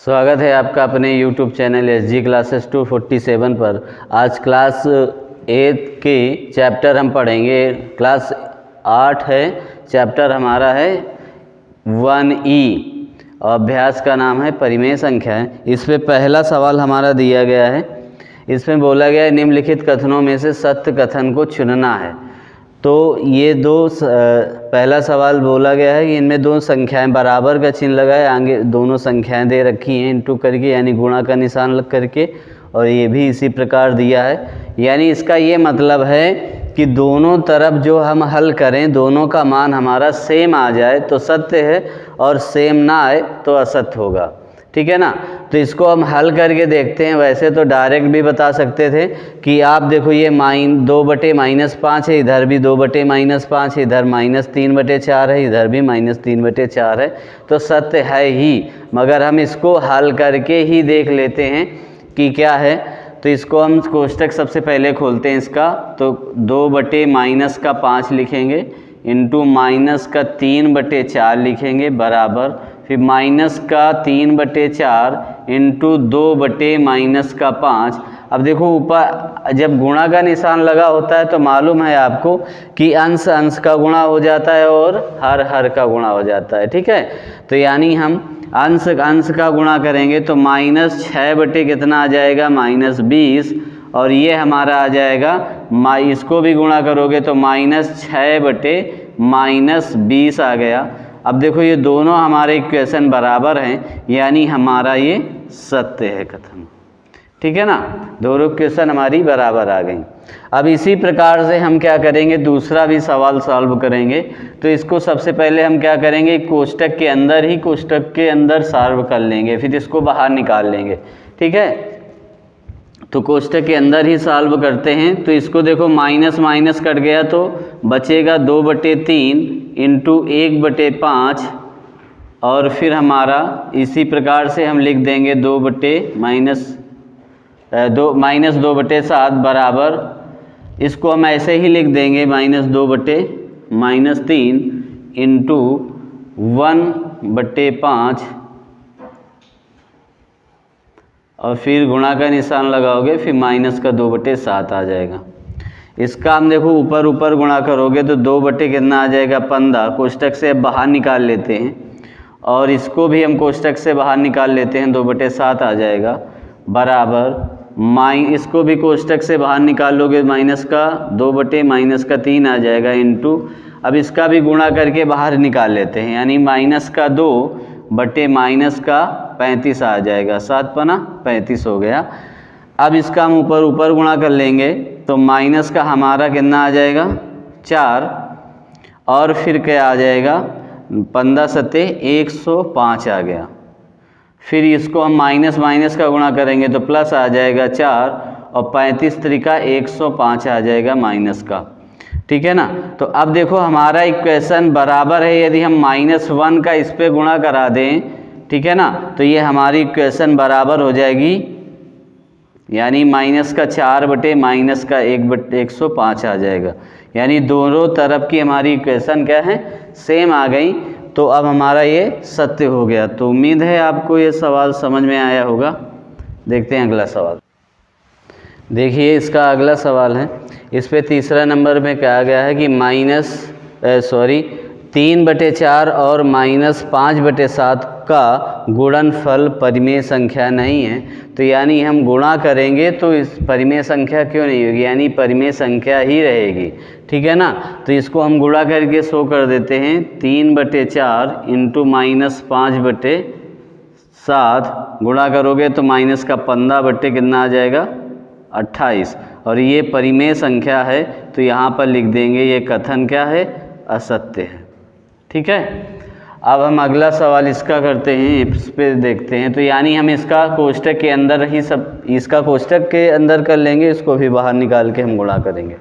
स्वागत है आपका अपने YouTube चैनल SG क्लासेस 247 पर। आज क्लास 8 के चैप्टर हम पढ़ेंगे। क्लास 8 है, चैप्टर हमारा है 1E और अभ्यास का नाम है परिमेय संख्याएं। इसमें पहला सवाल हमारा दिया गया है। इसमें बोला गया है निम्नलिखित कथनों में से सत्य कथन को चुनना है। तो ये पहला सवाल बोला गया है कि इनमें दो संख्याएं बराबर का चिन्ह लगा है, आगे दोनों संख्याएं दे रखी हैं इंटू करके, यानी गुणा का निशान लग करके, और ये भी इसी प्रकार दिया है। यानी इसका ये मतलब है कि दोनों तरफ जो हम हल करें दोनों का मान हमारा सेम आ जाए तो सत्य है, और सेम ना आए तो असत्य होगा। ठीक है ना। तो इसको हम हल करके देखते हैं। वैसे तो डायरेक्ट भी बता सकते थे कि आप देखो ये 2/-5 है, इधर भी 2/-5 है, इधर -3/4 है, इधर भी -3/4 है, तो सत्य है ही। मगर हम इसको हल करके ही देख लेते हैं कि क्या है। तो इसको हम कोष्टक सबसे पहले खोलते हैं इसका, तो 2/-5 लिखेंगे इंटू -3/4 लिखेंगे बराबर, फिर -3/4 इंटू 2/-5। अब देखो ऊपर जब गुणा का निशान लगा होता है तो मालूम है आपको कि अंश अंश का गुणा हो जाता है और हर हर का गुणा हो जाता है। ठीक है। तो यानी हम अंश अंश का गुणा करेंगे तो -6 कितना आ जाएगा, -20, और ये हमारा आ जाएगा इसको भी गुणा करोगे तो -6/-20 आ गया। अब देखो ये दोनों हमारे इक्वेशन बराबर हैं, यानी हमारा ये सत्य है कथन। ठीक है ना। दोनों इक्वेशन हमारी बराबर आ गई। अब इसी प्रकार से हम क्या करेंगे, दूसरा भी सवाल सॉल्व करेंगे। तो इसको सबसे पहले हम क्या करेंगे, कोष्टक के अंदर सॉल्व कर लेंगे, फिर इसको बाहर निकाल लेंगे। ठीक है। तो कोष्टक के अंदर ही सॉल्व करते हैं। तो इसको देखो माइनस माइनस कट गया तो बचेगा 2/3 इंटू 1/5, और फिर हमारा इसी प्रकार से हम लिख देंगे -2/7 बराबर, इसको हम ऐसे ही लिख देंगे -2/-3 इंटू 1/5, और फिर गुणा का निशान लगाओगे, फिर -2/7 आ जाएगा। इसका हम देखो ऊपर ऊपर गुणा करोगे तो 2 कितना आ जाएगा, 15। कोष्टक से अब बाहर निकाल लेते हैं, और इसको भी हम कोष्टक से बाहर निकाल लेते हैं, 2/7 आ जाएगा बराबर, इसको भी कोष्टक से बाहर निकाल लोगे -2/-3 आ जाएगा इंटू, अब इसका भी गुणा करके बाहर निकाल लेते हैं, यानी -2/-35 आ जाएगा, 7×35 हो गया। अब इसका हम ऊपर ऊपर गुणा कर लेंगे तो माइनस का हमारा कितना आ जाएगा, 4, और फिर क्या आ जाएगा, 15×7=105 आ गया। फिर इसको हम माइनस माइनस का गुणा करेंगे तो प्लस आ जाएगा 4, और 35×3=105 आ जाएगा माइनस का। ठीक है ना। तो अब देखो हमारा इक्वेशन बराबर है, यदि हम -1 का इस पे गुणा करा दें, ठीक है ना, तो ये हमारी इक्वेशन बराबर हो जाएगी, यानी -4/-1/105 आ जाएगा। यानी दोनों तरफ की हमारी इक्वेशन क्या है, सेम आ गई। तो अब हमारा ये सत्य हो गया। तो उम्मीद है आपको ये सवाल समझ में आया होगा। देखते हैं अगला सवाल। देखिए इसका अगला सवाल है, इस पे तीसरा नंबर में कहा गया है कि 3/4 और -5/7 का गुणनफल परिमेय संख्या नहीं है। तो यानी हम गुणा करेंगे तो इस परिमेय संख्या क्यों नहीं होगी, यानी परिमेय संख्या ही रहेगी। ठीक है ना। तो इसको हम गुणा करके शो कर देते हैं, 3/4 इंटू -5/7 गुणा करोगे तो -15 कितना आ जाएगा, 28, और ये परिमेय संख्या है। तो यहाँ पर लिख देंगे ये कथन क्या है, असत्य है। ठीक है। अब हम अगला सवाल इसका करते हैं, इस पे देखते हैं। तो यानी हम इसका कोष्टक के अंदर ही इसका कोष्टक के अंदर कर लेंगे, इसको भी बाहर निकाल के हम गुणा करेंगे।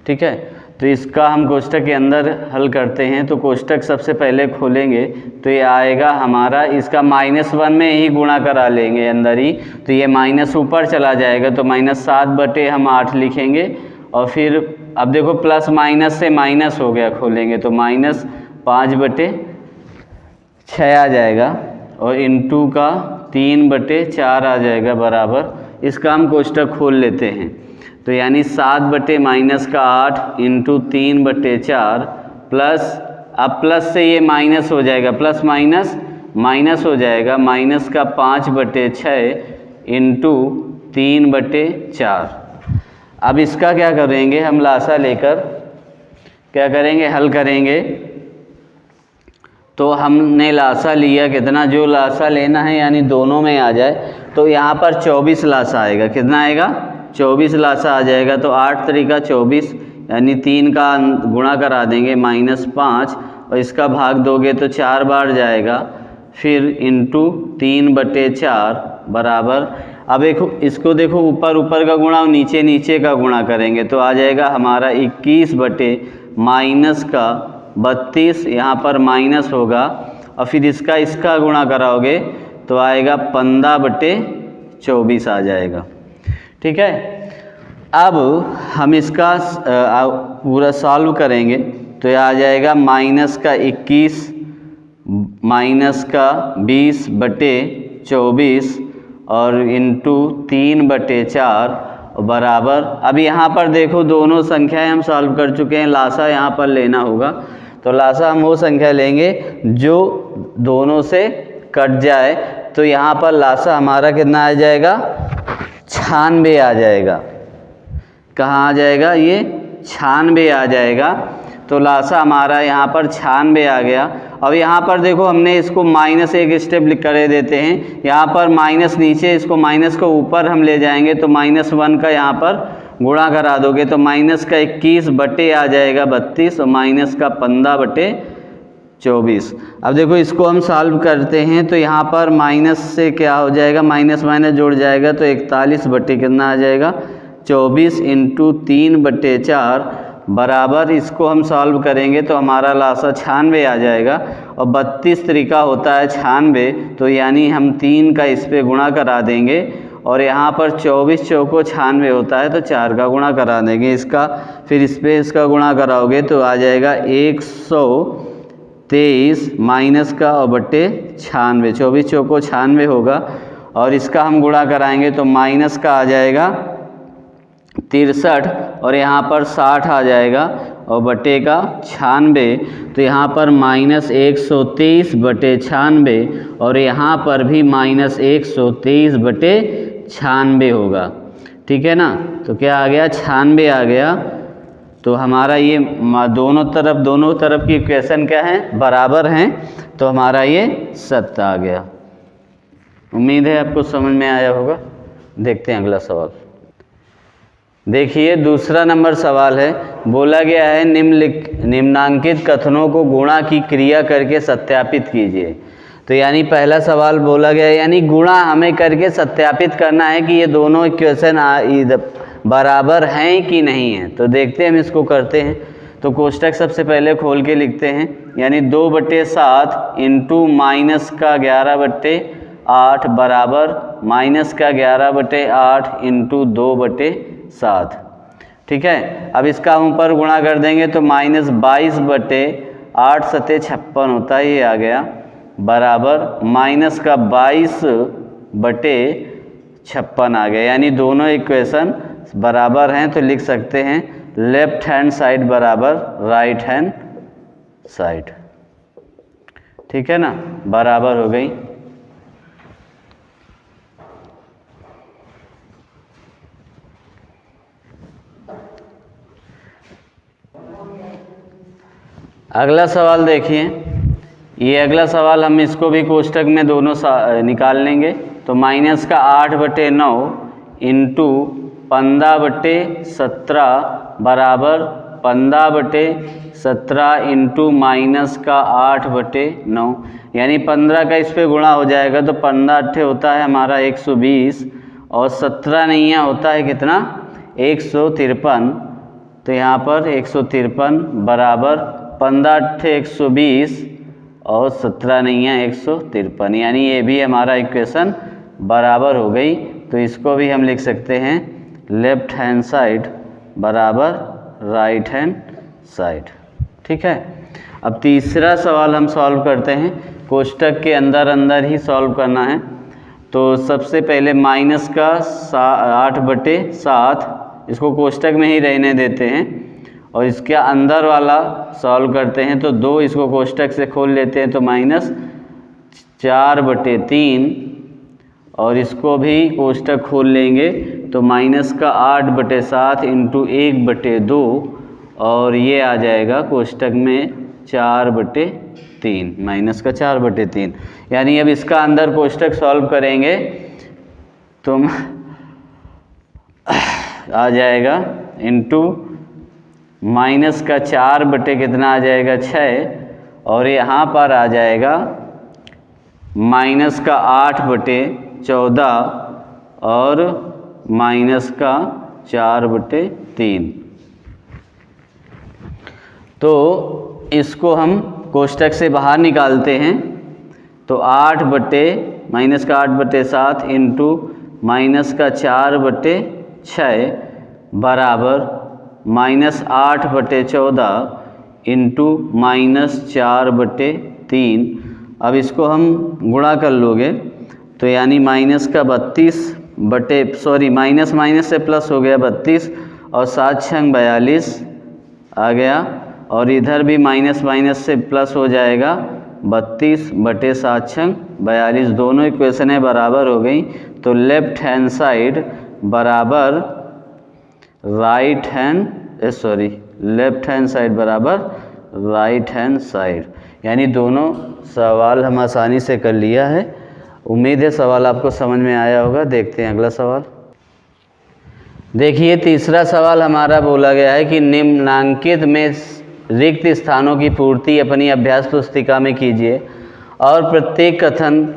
ठीक है। तो इसका हम कोष्टक के अंदर हल करते हैं। तो कोष्टक सबसे पहले खोलेंगे तो ये आएगा हमारा, इसका -1 में ही गुणा करा लेंगे अंदर ही, तो ये माइनस ऊपर चला जाएगा, तो -7/8 लिखेंगे, और फिर अब देखो प्लस माइनस से माइनस हो गया, खोलेंगे तो -5/6 आ जाएगा, और इंटू का 3/4 आ जाएगा बराबर। इसका हम कोष्टक खोल लेते हैं, तो यानी 7/-8 इंटू 3/4 प्लस, अब प्लस से ये माइनस हो जाएगा, प्लस माइनस माइनस हो जाएगा, माइनस का 5/6 इंटू 3/4। अब इसका क्या करेंगे हम, लासा लेकर क्या करेंगे, हल करेंगे। तो हमने लासा लिया कितना, जो लासा लेना है यानी दोनों में आ जाए, तो यहाँ पर 24 लासा आएगा। कितना आएगा, 24 लासा आ जाएगा। तो 8 तरीका 24 यानी 3 का गुणा करा देंगे -5, और इसका भाग दोगे तो 4 बार जाएगा, फिर इंटू 3/4 बराबर। अब देखो इसको, देखो ऊपर ऊपर का गुणा और नीचे नीचे का गुणा करेंगे तो आ जाएगा हमारा 21/-32, यहाँ पर माइनस होगा, और फिर इसका गुणा कराओगे तो आएगा 15/24 आ जाएगा। ठीक है, अब हम इसका पूरा सॉल्व करेंगे तो यह आ जाएगा -21 -20/24 और इंटू 3/4 बराबर। अब यहाँ पर देखो दोनों संख्याएं हम सॉल्व कर चुके हैं, लासा यहाँ पर लेना होगा। तो लासा हम वो संख्या लेंगे जो दोनों से कट जाए। तो यहाँ पर लासा हमारा कितना आ जाएगा, 96 आ जाएगा। कहाँ आ जाएगा, ये 96 आ जाएगा। तो लासा हमारा यहाँ पर 96 आ गया। अब यहाँ पर देखो हमने इसको माइनस एक स्टेप कर देते हैं, यहाँ पर माइनस नीचे, इसको माइनस को ऊपर हम ले जाएंगे तो -1 का यहाँ पर गुणा करा दोगे तो माइनस का 21 बटे आ जाएगा 32 और माइनस का 15/24। अब देखो इसको हम सॉल्व करते हैं तो यहाँ पर माइनस से क्या हो जाएगा, माइनस माइनस जुड़ जाएगा तो 41 बटे कितना आ जाएगा 24 इंटू 3/4 बराबर। इसको हम सॉल्व करेंगे तो हमारा लासा 96 आ जाएगा, और 32 तरीका होता है 96, तो यानी हम 3 का इस पे गुणा करा देंगे, और यहाँ पर 24 चौको 96 होता है तो 4 का गुणा करा देंगे इसका, फिर इस पे इसका गुणा कराओगे तो आ जाएगा 123 माइनस का और बटे 96, 24 चौको 96 होगा, और इसका हम गुणा कराएंगे तो माइनस का आ जाएगा 63 और यहाँ पर 60 आ जाएगा और बटे का 96, तो यहाँ पर -123/96 और यहाँ पर भी -123/96 होगा। ठीक है ना, तो क्या आ गया 96 आ गया। तो हमारा ये दोनों तरफ की इक्वेशन क्या है, बराबर हैं, तो हमारा ये सत्य आ गया। उम्मीद है आपको समझ में आया होगा। देखते हैं अगला सवाल। देखिए दूसरा नंबर सवाल है, बोला गया है निम्नांकित कथनों को गुणा की क्रिया करके सत्यापित कीजिए। तो यानी पहला सवाल बोला गया है यानी गुणा हमें करके सत्यापित करना है कि ये दोनों इक्वेशन बराबर हैं कि नहीं हैं। तो देखते हैं हम इसको करते हैं। तो कोष्टक सबसे पहले खोल के लिखते हैं, यानी 2/7 इंटू माइनस का 11/8 बराबर माइनस का 11/8 इंटू 2/7। ठीक है, अब इसका हम ऊपर गुणा कर देंगे तो -22/8 सते 56 होता है, ये आ गया बराबर माइनस का 22/56 आ गया। यानी दोनों इक्वेशन बराबर हैं, तो लिख सकते हैं लेफ्ट हैंड साइड बराबर राइट हैंड साइड। ठीक है ना, बराबर हो गई। अगला सवाल देखिए, ये अगला सवाल हम इसको भी कोष्टक में दोनों निकाल लेंगे। तो माइनस का 8/9 इंटू 15/17 बराबर 15/17 इंटू माइनस का 8/9, यानी 15 का इस पे गुणा हो जाएगा तो 15 होता है हमारा 120 और 17 नैया होता है कितना 153। तो यहाँ पर 153 बराबर 15 120 और 17 नैया 153, यानी ये भी हमारा इक्वेशन बराबर हो गई। तो इसको भी हम लिख सकते हैं लेफ्ट हैंड साइड बराबर राइट हैंड साइड। ठीक है, अब तीसरा सवाल हम सॉल्व करते हैं। कोष्टक के अंदर ही सॉल्व करना है। तो सबसे पहले माइनस का 8/7 इसको कोष्टक में ही रहने देते हैं और इसके अंदर वाला सॉल्व करते हैं। तो 2 इसको कोष्टक से खोल लेते हैं तो -4/3 और इसको भी कोष्टक खोल लेंगे तो माइनस का 8/7 इंटू 1/2 और ये आ जाएगा कोष्टक में 4/3 माइनस का 4/3। यानी अब इसका अंदर कोष्टक सॉल्व करेंगे तो आ जाएगा इंटू माइनस का 4 बटे कितना आ जाएगा 6 और यहाँ पर आ जाएगा माइनस का 8/14 और माइनस का 4/3। तो इसको हम कोष्टक से बाहर निकालते हैं तो माइनस का 8/7 इंटू माइनस का 4/6 बराबर -8/14 इंटू -4/3। अब इसको हम गुणा कर लोगे तो यानी माइनस का 32 माइनस से प्लस हो गया 32 और 7 छंग 42 आ गया और इधर भी माइनस से प्लस हो जाएगा 32/7 छंग 42। दोनों इक्वेशनें बराबर हो गई तो लेफ्ट हैंड साइड बराबर लेफ्ट हैंड साइड बराबर राइट हैंड साइड। यानी दोनों सवाल हम आसानी से कर लिया है। उम्मीद है सवाल आपको समझ में आया होगा। देखते हैं अगला सवाल। देखिए तीसरा सवाल हमारा बोला गया है कि निम्नांकित में रिक्त स्थानों की पूर्ति अपनी अभ्यास पुस्तिका में कीजिए और प्रत्येक कथन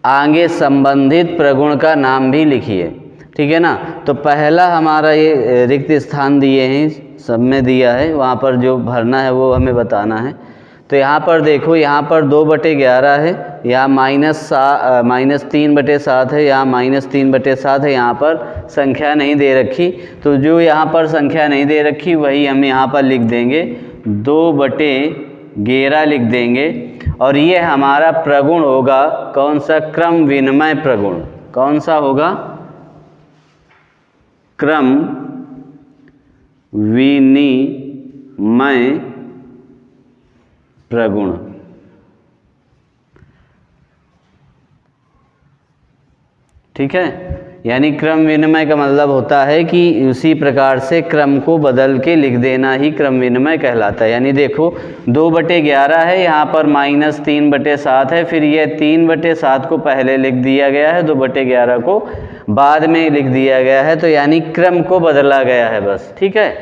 आगे संबंधित प्रगुण का नाम भी लिखिए। ठीक है ना। तो पहला हमारा ये रिक्त स्थान दिए हैं, सब में दिया है, वहाँ पर जो भरना है वो हमें बताना है। तो यहाँ पर देखो, यहाँ पर 2/11 है, यहाँ -3/7 है, यहाँ -3/7 है। यहाँ पर संख्या नहीं दे रखी तो जो यहाँ पर संख्या नहीं दे रखी वही हम यहाँ पर लिख देंगे, 2/11 लिख देंगे। और ये हमारा प्रगुण होगा कौन सा? क्रम विनिमय प्रगुण। कौन सा होगा? क्रम विनिमय प्रगुण। ठीक है। यानी क्रम विनिमय का मतलब होता है कि उसी प्रकार से क्रम को बदल के लिख देना ही क्रम विनिमय कहलाता है। यानी देखो 2/11 है, यहाँ पर -3/7 है, फिर ये 3/7 को पहले लिख दिया गया है, 2/11 को बाद में लिख दिया गया है। तो यानी क्रम को बदला गया है बस। ठीक है।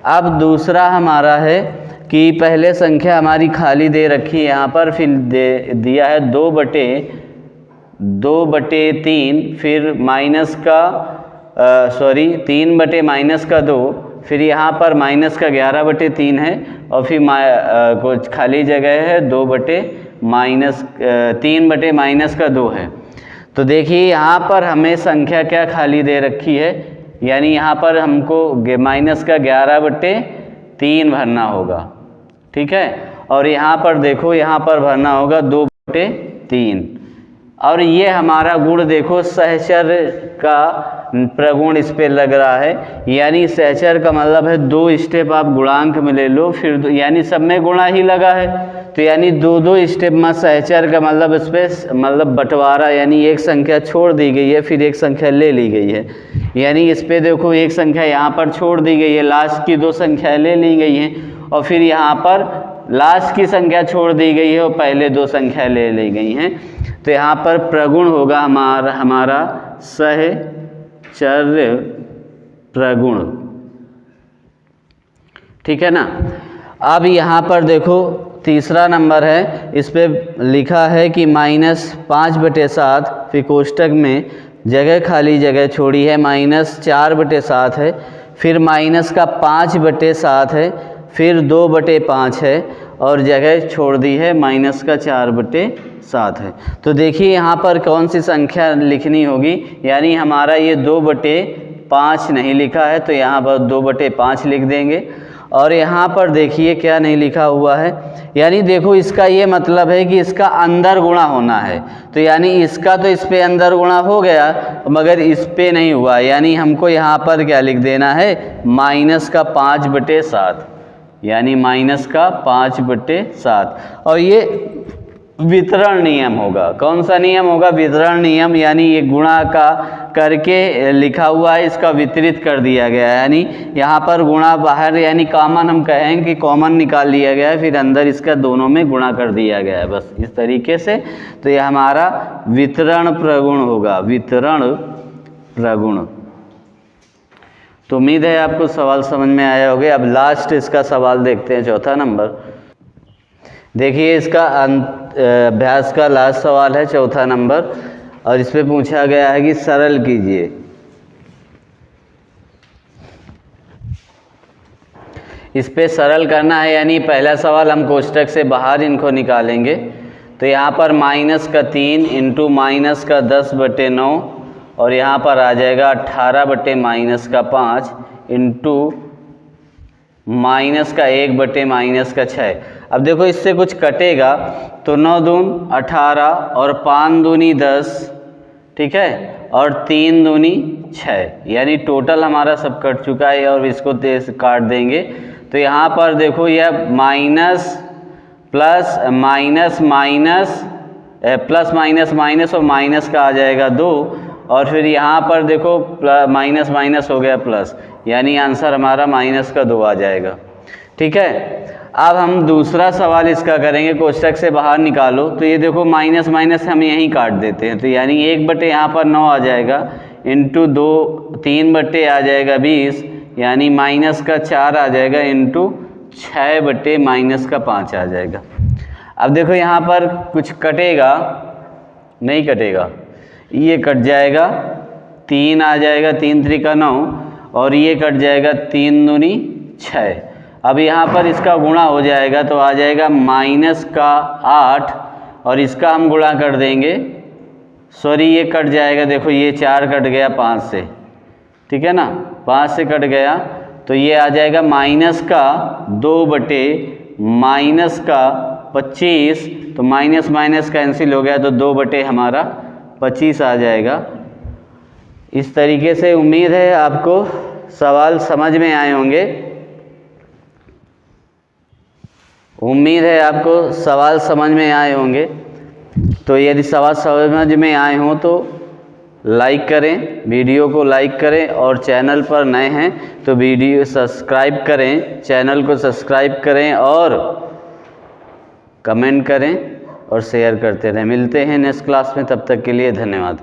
अब दूसरा हमारा है कि पहले संख्या हमारी खाली दे रखी है यहाँ पर, फिर दिया है 2/3, फिर -3/-2, फिर यहाँ पर -11/3 है और फिर कुछ खाली जगह है 3/-2 है। तो देखिए यहाँ पर हमें संख्या क्या खाली दे रखी है, यानी यहाँ पर हमको -11/3 भरना होगा। ठीक है। और यहाँ पर देखो, यहाँ पर भरना होगा 2/3। और ये हमारा गुण देखो सहचर का प्रगुण इस पे लग रहा है। यानी सहचर का मतलब है 2 स्टेप आप गुणांक में ले लो, फिर यानी सब में गुणा ही लगा है तो यानी 2 स्टेप में सहचर का मतलब इस पे मतलब बंटवारा, यानी एक संख्या छोड़ दी गई है फिर एक संख्या ले ली गई है। यानी इस पे देखो एक संख्या यहाँ पर छोड़ दी गई है, लास्ट की 2 संख्या ले ली गई हैं और फिर यहाँ पर लास्ट की संख्या छोड़ दी गई है और पहले 2 संख्या ले ली गई हैं। तो यहाँ पर प्रगुण होगा हमारा सहचर्य प्रगुण। ठीक है ना। अब यहाँ पर देखो तीसरा नंबर है, इस पे लिखा है कि -5/7, फिर कोष्टक में जगह खाली जगह छोड़ी है, -4/7 है, फिर -5/7 है, फिर 2/5 है और जगह छोड़ दी है -4/7 है। तो देखिए यहाँ पर कौन सी संख्या लिखनी होगी, यानी हमारा ये 2/5 नहीं लिखा है तो यहाँ पर 2/5 लिख देंगे। और यहाँ पर देखिए क्या नहीं लिखा हुआ है, यानी देखो इसका ये मतलब है कि इसका अंदर गुणा होना है। तो यानी इसका तो इस पे अंदर गुणा हो गया मगर इस पे नहीं हुआ, यानी हमको यहाँ पर क्या लिख देना है, माइनस का 5/7, यानी माइनस का 5/7। और ये वितरण नियम होगा। कौन सा नियम होगा, वितरण नियम, यानी ये गुणा का करके लिखा हुआ है, इसका वितरित कर दिया गया है, यानी यहाँ पर गुणा बाहर, यानी कॉमन हम कहें कि कॉमन निकाल लिया गया है, फिर अंदर इसका दोनों में गुणा कर दिया गया है, बस इस तरीके से। तो ये हमारा वितरण प्रगुण होगा, वितरण प्रगुण। तो उम्मीद है आपको सवाल समझ में आया होगा। अब लास्ट इसका सवाल देखते हैं, चौथा नंबर। देखिए इसका अभ्यास का लास्ट सवाल है, चौथा नंबर, और इस पे पूछा गया है कि सरल कीजिए। इस पे सरल करना है, यानी पहला सवाल हम कोष्टक से बाहर इनको निकालेंगे। तो यहाँ पर माइनस का 3 इंटू माइनस का 10/9 और यहाँ पर आ जाएगा 18/-5 इंटू माइनस का 1/-6। अब देखो इससे कुछ कटेगा तो 9 दून 18 और 5 दूनी 10, ठीक है, और 3 दूनी 6, यानी टोटल हमारा सब कट चुका है और इसको तेज काट देंगे। तो यहाँ पर देखो यह minus plus minus minus plus minus minus और माइनस का आ जाएगा 2, और फिर यहाँ पर देखो माइनस माइनस हो गया प्लस, यानी आंसर हमारा माइनस का 2 आ जाएगा। ठीक है, अब हम दूसरा सवाल इसका करेंगे, कोष्टक से बाहर निकालो। तो ये देखो माइनस माइनस हम यहीं काट देते हैं, तो यानी 1/, यहाँ पर 9 आ जाएगा, इंटू 3/, आ जाएगा 20, यानी माइनस का 4 आ जाएगा, इंटू 6/-5 आ जाएगा। अब देखो यहाँ पर कुछ कटेगा, नहीं कटेगा, ये कट जाएगा, 3 आ जाएगा, 3 3 9, और ये कट जाएगा 3 दूनी 6। अब यहाँ पर इसका गुणा हो जाएगा तो आ जाएगा माइनस का 8, और इसका हम गुणा कर देंगे, सॉरी ये कट जाएगा, देखो ये 4 कट गया 5 से, ठीक है ना, 5 से कट गया, तो ये आ जाएगा माइनस का 2/-25, तो माइनस माइनस कैंसिल हो गया, तो 2/ हमारा 25 आ जाएगा। इस तरीके से उम्मीद है आपको सवाल समझ में आए होंगे। उम्मीद है आपको सवाल समझ में आए होंगे। तो यदि सवाल समझ में आए हों तो लाइक करें, वीडियो को लाइक करें, और चैनल पर नए हैं तो वीडियो सब्सक्राइब करें, चैनल को सब्सक्राइब करें और कमेंट करें और शेयर करते रहें। मिलते हैं नेक्स्ट क्लास में, तब तक के लिए धन्यवाद।